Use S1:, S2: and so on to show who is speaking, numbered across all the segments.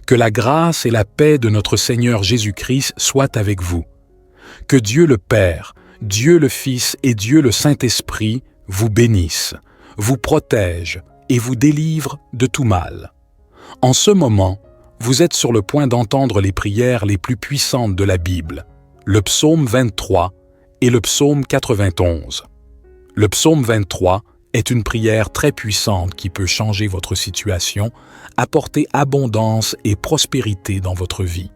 S1: Que la grâce et la paix de notre Seigneur Jésus-Christ soient avec vous. Que Dieu le Père, Dieu le Fils et Dieu le Saint-Esprit vous bénissent, vous protègent et vous délivrent de tout mal. En ce moment, vous êtes sur le point d'entendre les prières les plus puissantes de la Bible, le psaume 23 et le psaume 91. Le psaume 23 est une prière très puissante qui peut changer votre situation, apporter abondance et prospérité dans votre vie.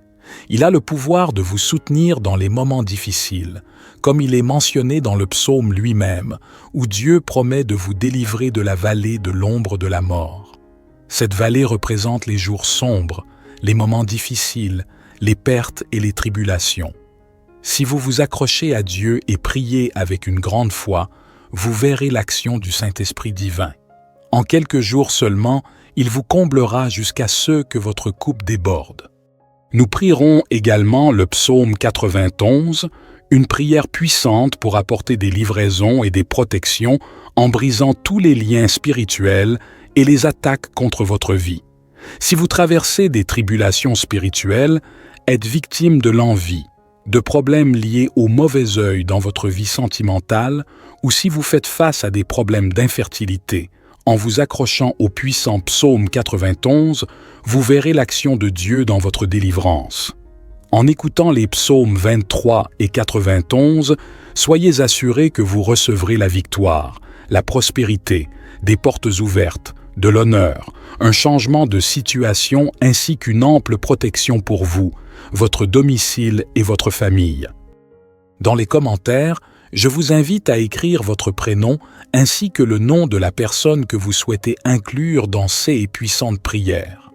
S1: Il a le pouvoir de vous soutenir dans les moments difficiles, comme il est mentionné dans le psaume lui-même, où Dieu promet de vous délivrer de la vallée de l'ombre de la mort. Cette vallée représente les jours sombres, les moments difficiles, les pertes et les tribulations. Si vous vous accrochez à Dieu et priez avec une grande foi, vous verrez l'action du Saint-Esprit divin. En quelques jours seulement, il vous comblera jusqu'à ce que votre coupe déborde. Nous prierons également le psaume 91, une prière puissante pour apporter des livraisons et des protections en brisant tous les liens spirituels et les attaques contre votre vie. Si vous traversez des tribulations spirituelles, êtes victime de l'envie, de problèmes liés au mauvais œil dans votre vie sentimentale, ou si vous faites face à des problèmes d'infertilité, en vous accrochant au puissant psaume 91, vous verrez l'action de Dieu dans votre délivrance. En écoutant les psaumes 23 et 91, soyez assurés que vous recevrez la victoire, la prospérité, des portes ouvertes, de l'honneur, un changement de situation ainsi qu'une ample protection pour vous, votre domicile et votre famille. Dans les commentaires, je vous invite à écrire votre prénom ainsi que le nom de la personne que vous souhaitez inclure dans ces puissantes prières.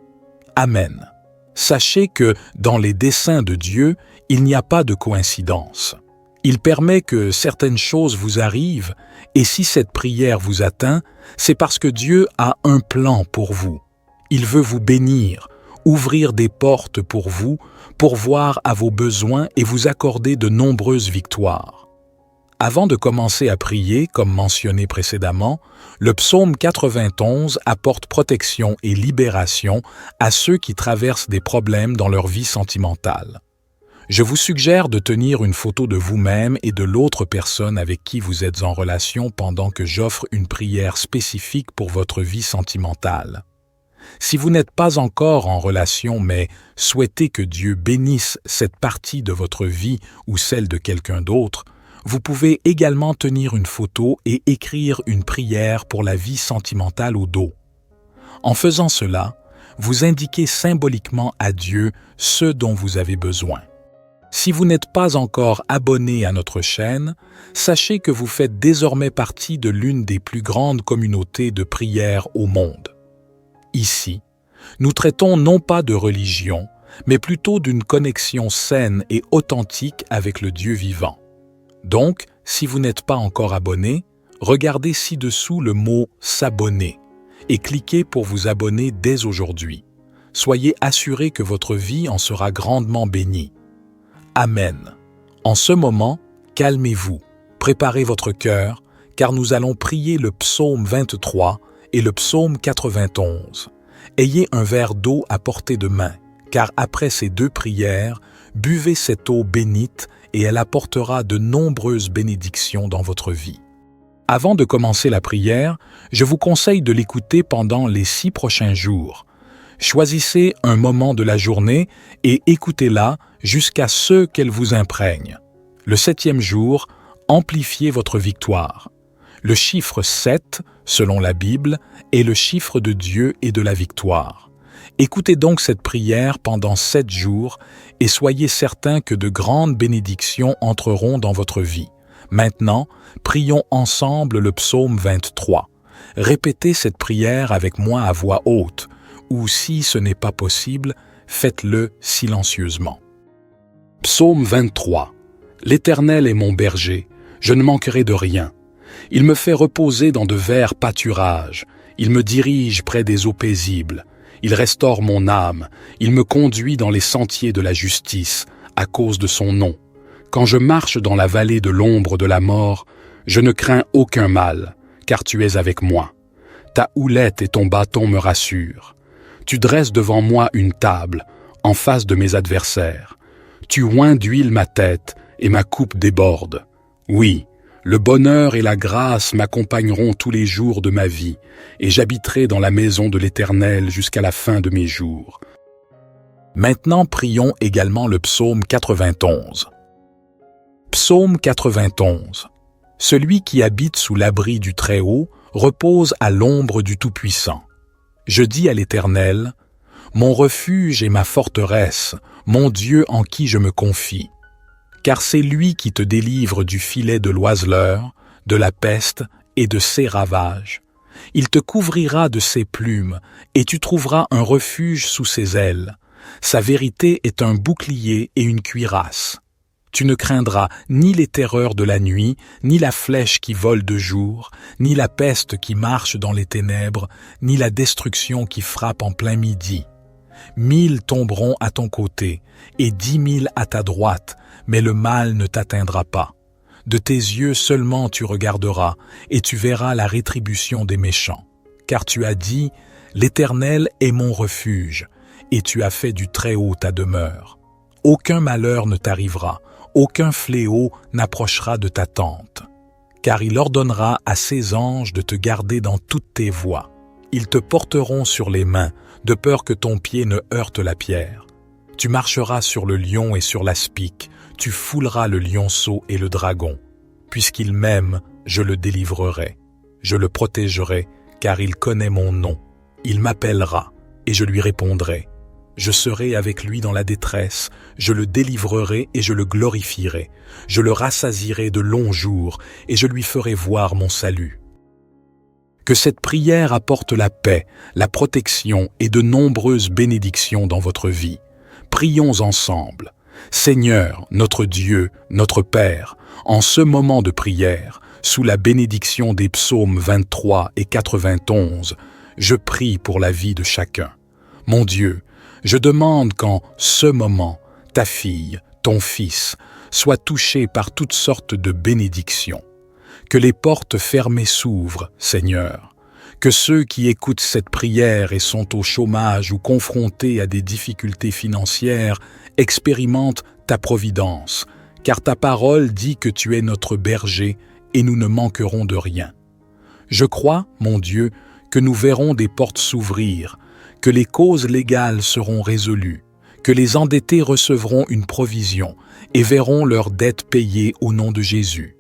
S1: Amen. Sachez que, dans les desseins de Dieu, il n'y a pas de coïncidence. Il permet que certaines choses vous arrivent, et si cette prière vous atteint, c'est parce que Dieu a un plan pour vous. Il veut vous bénir, ouvrir des portes pour vous, pourvoir à vos besoins et vous accorder de nombreuses victoires. Avant de commencer à prier, comme mentionné précédemment, le psaume 91 apporte protection et libération à ceux qui traversent des problèmes dans leur vie sentimentale. Je vous suggère de tenir une photo de vous-même et de l'autre personne avec qui vous êtes en relation pendant que j'offre une prière spécifique pour votre vie sentimentale. Si vous n'êtes pas encore en relation mais souhaitez que Dieu bénisse cette partie de votre vie ou celle de quelqu'un d'autre, vous pouvez également tenir une photo et écrire une prière pour la vie sentimentale au dos. En faisant cela, vous indiquez symboliquement à Dieu ce dont vous avez besoin. Si vous n'êtes pas encore abonné à notre chaîne, sachez que vous faites désormais partie de l'une des plus grandes communautés de prière au monde. Ici, nous traitons non pas de religion, mais plutôt d'une connexion saine et authentique avec le Dieu vivant. Donc, si vous n'êtes pas encore abonné, regardez ci-dessous le mot « S'abonner » et cliquez pour vous abonner dès aujourd'hui. Soyez assurés que votre vie en sera grandement bénie. Amen. En ce moment, calmez-vous, préparez votre cœur, car nous allons prier le psaume 23 et le psaume 91. Ayez un verre d'eau à portée de main, car après ces deux prières, buvez cette eau bénite et elle apportera de nombreuses bénédictions dans votre vie. Avant de commencer la prière, je vous conseille de l'écouter pendant les 6 prochains jours. Choisissez un moment de la journée et écoutez-la jusqu'à ce qu'elle vous imprègne. Le 7e jour, amplifiez votre victoire. Le chiffre 7, selon la Bible, est le chiffre de Dieu et de la victoire. Écoutez donc cette prière pendant 7 jours et soyez certains que de grandes bénédictions entreront dans votre vie. Maintenant, prions ensemble le psaume 23. Répétez cette prière avec moi à voix haute, ou si ce n'est pas possible, faites-le silencieusement. Psaume 23. L'Éternel est mon berger, je ne manquerai de rien. Il me fait reposer dans de verts pâturages, il me dirige près des eaux paisibles. Il restaure mon âme, il me conduit dans les sentiers de la justice, à cause de son nom. Quand je marche dans la vallée de l'ombre de la mort, je ne crains aucun mal, car tu es avec moi. Ta houlette et ton bâton me rassurent. Tu dresses devant moi une table, en face de mes adversaires. Tu oins d'huile ma tête, et ma coupe déborde. Oui, le bonheur et la grâce m'accompagneront tous les jours de ma vie, et j'habiterai dans la maison de l'Éternel jusqu'à la fin de mes jours. Maintenant, prions également le psaume 91. Psaume 91. Celui qui habite sous l'abri du Très-Haut repose à l'ombre du Tout-Puissant. Je dis à l'Éternel, mon refuge et ma forteresse, mon Dieu en qui je me confie. Car c'est lui qui te délivre du filet de l'oiseleur, de la peste et de ses ravages. Il te couvrira de ses plumes, et tu trouveras un refuge sous ses ailes. Sa vérité est un bouclier et une cuirasse. Tu ne craindras ni les terreurs de la nuit, ni la flèche qui vole de jour, ni la peste qui marche dans les ténèbres, ni la destruction qui frappe en plein midi. 1000 tomberont à ton côté, et 10 000 à ta droite, mais le mal ne t'atteindra pas. De tes yeux seulement tu regarderas, et tu verras la rétribution des méchants. Car tu as dit, l'Éternel est mon refuge, et tu as fait du Très-Haut ta demeure. Aucun malheur ne t'arrivera, aucun fléau n'approchera de ta tente. Car il ordonnera à ses anges de te garder dans toutes tes voies. Ils te porteront sur les mains, de peur que ton pied ne heurte la pierre. Tu marcheras sur le lion et sur l'aspic, tu fouleras le lionceau et le dragon. Puisqu'il m'aime, je le délivrerai. Je le protégerai, car il connaît mon nom. Il m'appellera, et je lui répondrai. Je serai avec lui dans la détresse, je le délivrerai et je le glorifierai. Je le rassasierai de longs jours, et je lui ferai voir mon salut. Que cette prière apporte la paix, la protection et de nombreuses bénédictions dans votre vie. Prions ensemble. Seigneur, notre Dieu, notre Père, en ce moment de prière, sous la bénédiction des psaumes 23 et 91, je prie pour la vie de chacun. Mon Dieu, je demande qu'en ce moment, ta fille, ton fils, soient touchés par toutes sortes de bénédictions. Que les portes fermées s'ouvrent, Seigneur. Que ceux qui écoutent cette prière et sont au chômage ou confrontés à des difficultés financières expérimentent ta providence, car ta parole dit que tu es notre berger et nous ne manquerons de rien. Je crois, mon Dieu, que nous verrons des portes s'ouvrir, que les causes légales seront résolues, que les endettés recevront une provision et verront leurs dettes payées au nom de Jésus.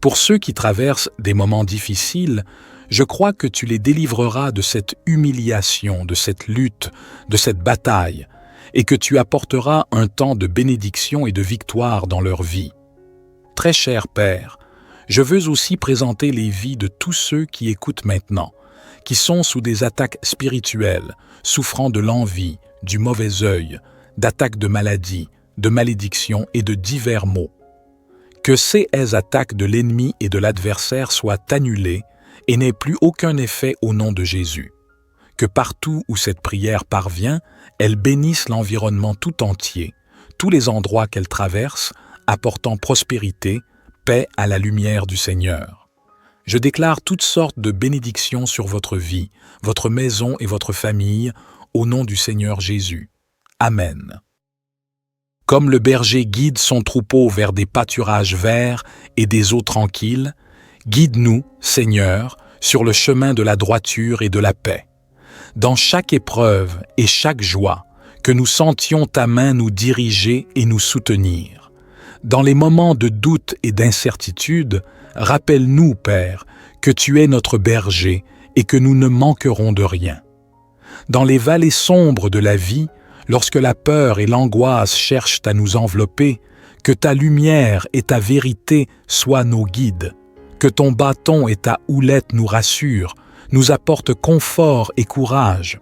S1: Pour ceux qui traversent des moments difficiles, je crois que tu les délivreras de cette humiliation, de cette lutte, de cette bataille, et que tu apporteras un temps de bénédiction et de victoire dans leur vie. Très cher Père, je veux aussi présenter les vies de tous ceux qui écoutent maintenant, qui sont sous des attaques spirituelles, souffrant de l'envie, du mauvais œil, d'attaques de maladie, de malédictions et de divers maux. Que ces attaques de l'ennemi et de l'adversaire soient annulées et n'aient plus aucun effet au nom de Jésus. Que partout où cette prière parvient, elle bénisse l'environnement tout entier, tous les endroits qu'elle traverse, apportant prospérité, paix à la lumière du Seigneur. Je déclare toutes sortes de bénédictions sur votre vie, votre maison et votre famille, au nom du Seigneur Jésus. Amen. Comme le berger guide son troupeau vers des pâturages verts et des eaux tranquilles, guide-nous, Seigneur, sur le chemin de la droiture et de la paix. Dans chaque épreuve et chaque joie, que nous sentions ta main nous diriger et nous soutenir. Dans les moments de doute et d'incertitude, rappelle-nous, Père, que tu es notre berger et que nous ne manquerons de rien. Dans les vallées sombres de la vie, lorsque la peur et l'angoisse cherchent à nous envelopper, que ta lumière et ta vérité soient nos guides, que ton bâton et ta houlette nous rassurent, nous apportent confort et courage.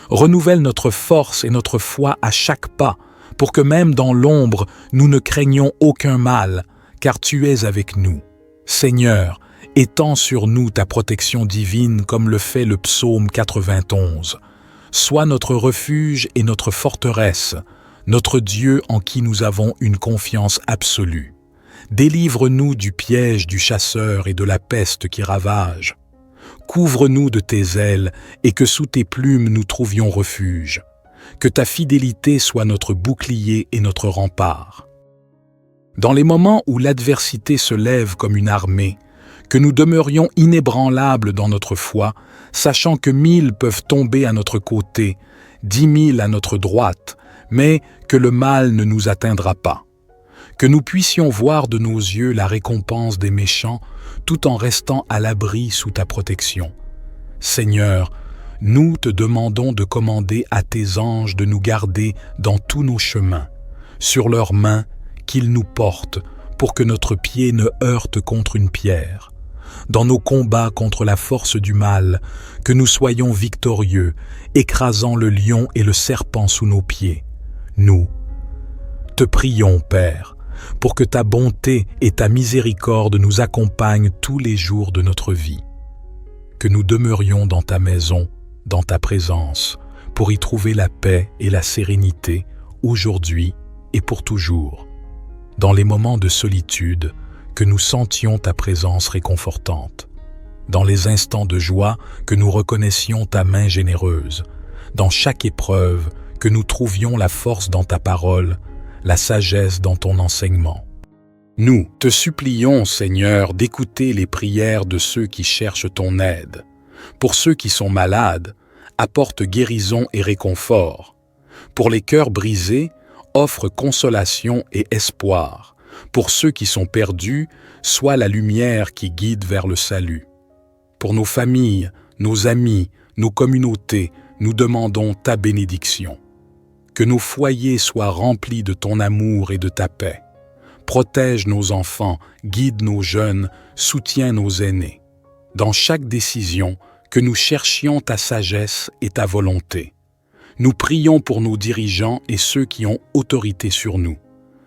S1: Renouvelle notre force et notre foi à chaque pas, pour que même dans l'ombre, nous ne craignions aucun mal, car tu es avec nous. Seigneur, étends sur nous ta protection divine comme le fait le psaume 91. Sois notre refuge et notre forteresse, notre Dieu en qui nous avons une confiance absolue. Délivre-nous du piège du chasseur et de la peste qui ravage. Couvre-nous de tes ailes et que sous tes plumes nous trouvions refuge. Que ta fidélité soit notre bouclier et notre rempart. Dans les moments où l'adversité se lève comme une armée, que nous demeurions inébranlables dans notre foi, sachant que 1000 peuvent tomber à notre côté, 10 000 à notre droite, mais que le mal ne nous atteindra pas. Que nous puissions voir de nos yeux la récompense des méchants, tout en restant à l'abri sous ta protection. Seigneur, nous te demandons de commander à tes anges de nous garder dans tous nos chemins, sur leurs mains, qu'ils nous portent, pour que notre pied ne heurte contre une pierre. Dans nos combats contre la force du mal, que nous soyons victorieux, écrasant le lion et le serpent sous nos pieds. Nous te prions, Père, pour que ta bonté et ta miséricorde nous accompagnent tous les jours de notre vie. Que nous demeurions dans ta maison, dans ta présence, pour y trouver la paix et la sérénité, aujourd'hui et pour toujours. Dans les moments de solitude, que nous sentions ta présence réconfortante. Dans les instants de joie, que nous reconnaissions ta main généreuse. Dans chaque épreuve, que nous trouvions la force dans ta parole, la sagesse dans ton enseignement. Nous te supplions, Seigneur, d'écouter les prières de ceux qui cherchent ton aide. Pour ceux qui sont malades, apporte guérison et réconfort. Pour les cœurs brisés, offre consolation et espoir. Pour ceux qui sont perdus, sois la lumière qui guide vers le salut. Pour nos familles, nos amis, nos communautés, nous demandons ta bénédiction. Que nos foyers soient remplis de ton amour et de ta paix. Protège nos enfants, guide nos jeunes, soutiens nos aînés. Dans chaque décision, que nous cherchions ta sagesse et ta volonté. Nous prions pour nos dirigeants et ceux qui ont autorité sur nous.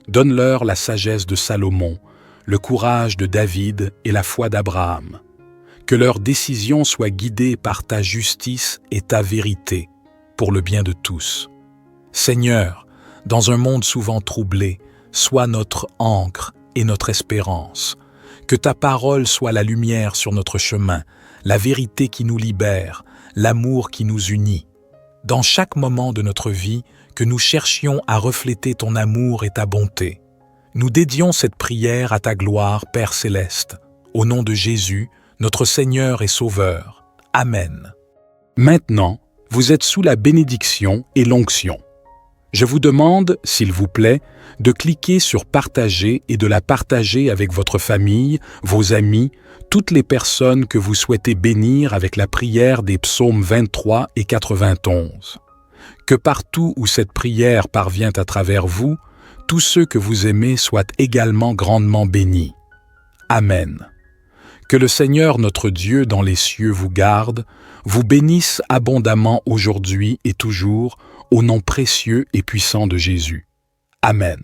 S1: Donne-leur la sagesse de Salomon, le courage de David et la foi d'Abraham. Que leurs décisions soient guidées par ta justice et ta vérité, pour le bien de tous. Seigneur, dans un monde souvent troublé, sois notre ancre et notre espérance. Que ta parole soit la lumière sur notre chemin, la vérité qui nous libère, l'amour qui nous unit. Dans chaque moment de notre vie, que nous cherchions à refléter ton amour et ta bonté. Nous dédions cette prière à ta gloire, Père céleste, au nom de Jésus, notre Seigneur et Sauveur. Amen. Maintenant, vous êtes sous la bénédiction et l'onction. Je vous demande, s'il vous plaît, de cliquer sur « Partager » et de la partager avec votre famille, vos amis, toutes les personnes que vous souhaitez bénir avec la prière des psaumes 23 et 91. Que partout où cette prière parvient à travers vous, tous ceux que vous aimez soient également grandement bénis. Amen. Que le Seigneur notre Dieu dans les cieux vous garde, vous bénisse abondamment aujourd'hui et toujours, au nom précieux et puissant de Jésus. Amen.